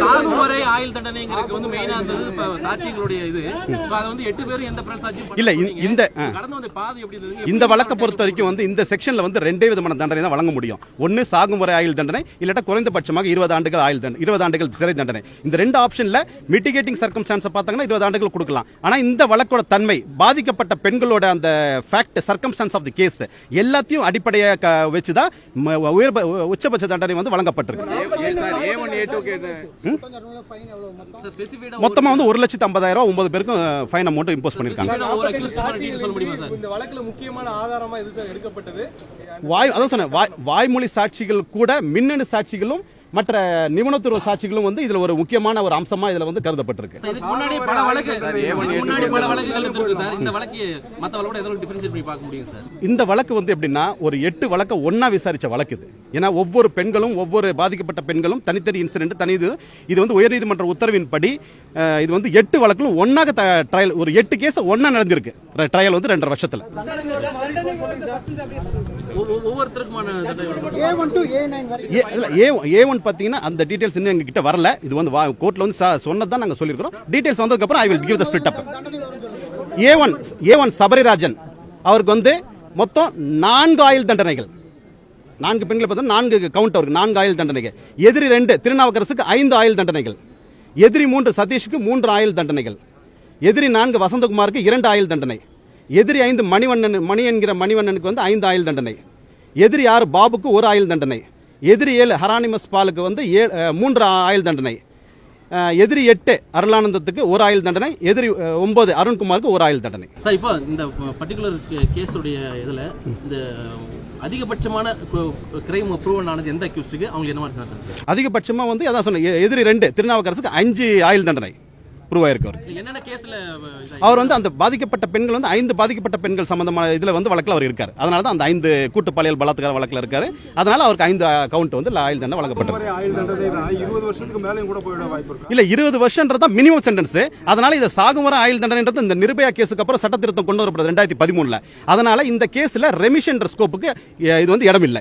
சாகும் வரை ஆயுள் தண்டனைங்கிறது வந்து மெயினா இருந்தது. இப்ப சாட்சிகளுடைய இது அது வந்து 8 பேரும் எந்த பிறல் சாட்சியும் இல்ல இந்த கடந்து வந்து பாதி எப்படி இருந்தது? இந்த வழக்கை பொறுத்த வரைக்கும் வந்து இந்த செக்ஷன்ல வந்து ரெண்டே விதமான தண்டனை தான் வழங்க முடியும். ஒன்னு சாகும் வரை ஆயுள் தண்டனை, இல்லாட்டா குறைந்தபட்சமாக 20 ஆண்டுகள் ஆயுள் தண்டனை, 20 ஆண்டுகள் சிறை தண்டனை. இந்த ரெண்டு ஆப்ஷன்ல மிட்டிகேட்டிங் சர்க்கம்ஸ்டான்ஸ் பார்த்தாங்கன்னா 20 ஆண்டுகள் கொடுக்கலாம். ஆனா இந்த வழக்கோட தன்மை பாதிக்கப்பட்ட பெண்களோட அந்த fact circumstances of the case எல்லாத்தையும் அடிப்படையாக வச்சுதான் உச்சபட்ச தண்டனை வந்து வழங்கப்பட்டிருக்கு. மொத்தமா வந்து 1,50,000 9 பேருக்கும் ஃபைன் அமௌண்ட் இம்போஸ் பண்ணிருக்காங்க. இந்த வழக்குல முக்கியமான ஆதாரமா எது சார் எடுக்கப்பட்டது? அதான் சொன்னேன், வாய்மொழி சாட்சிகள் கூட மின்னணு சாட்சிகளும் மற்ற நிபுணத்துவ சாட்சிகளும் வந்து இதுல ஒரு முக்கியமான ஒரு அம்சமா இதுல வந்து கருதப்பட்டிருக்கு. முன்னாடி பல வழக்குகள் இருக்கு சார். இந்த வழக்கு மத்த வழக்கோட எதோ டிஃபரன்ஷியேட் பண்ணி பார்க்க முடியும் சார். இந்த வழக்கு வந்து எப்படின்னா ஒரு 8 வழக்க ஒண்ணா விசாரிச்ச வழக்கு இது. ஏன்னா ஒவ்வொரு பெண்களும் ஒவ்வொரு பாதிக்கப்பட்ட பெண்களும் தனித்தனி இன்சிடென்ட் தனி இது வந்து உயர்நீதிமன்ற உத்தரவின்படி இது வந்து 8 வழக்குகளும் ஒன்னாக ட்ரையல் ஒரு 8 கேஸ் ஒண்ணா நடந்திருக்கு. ட்ரையல் வந்து 2.5 வருஷத்துல. ஒவ்வொருத்தருக்குமான A1 பாத்தீங்கன்னா அந்த டீடைல்ஸ் இன்னும் எங்க கிட்ட வரல. இது வந்து கோர்ட்ல வந்து சொன்னதான் நாங்க சொல்லிருக்கோம். டீடைல்ஸ் வந்ததுக்கு அப்புறம் I will give the split up. A1 Sabarirajan அவருக்கு வந்து மொத்தம் 4 ஆயுள் தண்டனைகள். 4 பெண்களை பார்த்தா 4 கவுண்ட் அவருக்கு 4 ஆயுள் தண்டனைகள். எதிரி 2 திருநாவுக்கரசுக்கு 5 ஆயுள் தண்டனைகள். எதிரி 3 சதீஷுக்கு 3 ஆயுள் தண்டனைகள். எதிரி 4 வசந்தகுமாருக்கு 2 ஆயுள் தண்டனை. எதிரி 5 மணி என்கிற மணிவண்ணனுக்கு வந்து 5 ஆயுள் தண்டனை. எதிரி 6 பாபுக்கு 1 ஆயுள் தண்டனை. எதிரி 7 ஹரானிமஸ் பாலுக்கு வந்து 3 ஆயுள் தண்டனை. எதிரி 8 அருளானந்தத்துக்கு 1 ஆயுள் தண்டனை. எதிரி 9 அருண்குமாருக்கு 1 ஆயுள் தண்டனை. சார் இப்போ இந்த பர்டிகுலர் கேஸுடைய இதுல இந்த அதிகபட்சமான கிரைம் ப்ரூவன் ஆனது எந்த அக்யூஸ்டுக்கு அவங்க என்ன மாதிரி சார்? அதிகபட்சமா வந்து அதான் சொன்னேன், எதிரி 2 திருநாவுக்கரசுக்கு 5 ஆயுள் தண்டனை ப்ரூவ் ஆயிருக்கு. என்னென்ன கேஸ்ல அவர் வந்து அந்த பாதிக்கப்பட்ட பெண்கள் வந்து 5 பாதிக்கப்பட்ட பெண்கள் சம்பந்தமான இதுல வந்து வழக்குல அவர் இருக்காரு. அதனால தான் அந்த 5 கூட்டு பாலியல் பலாத்கார வழக்குல இருக்காரு. அதனால அவருக்கு 5 கவுண்ட் வந்து ஆயுள் தண்டனை வழங்கப்பட்டது. ஆயுள் தண்டனை 20 வருஷத்துக்கு மேலயும் கூட போயிட வாய்ப்பு இருக்கு. இல்ல 20 வருஷம்ன்றது மினிமம் சென்டென்ஸ். அதனால இது சாகும் வரை ஆயுள் தண்டனைன்றது இந்த நிர்பயா கேஸுக்கு அப்புறம் சட்ட திருத்தம் கொண்டு வரப்படுது 2013ல. அதனால இந்த கேஸ்ல ரெமிஷன் ஸ்கோப்புக்கு இது வந்து இடம் இல்லை.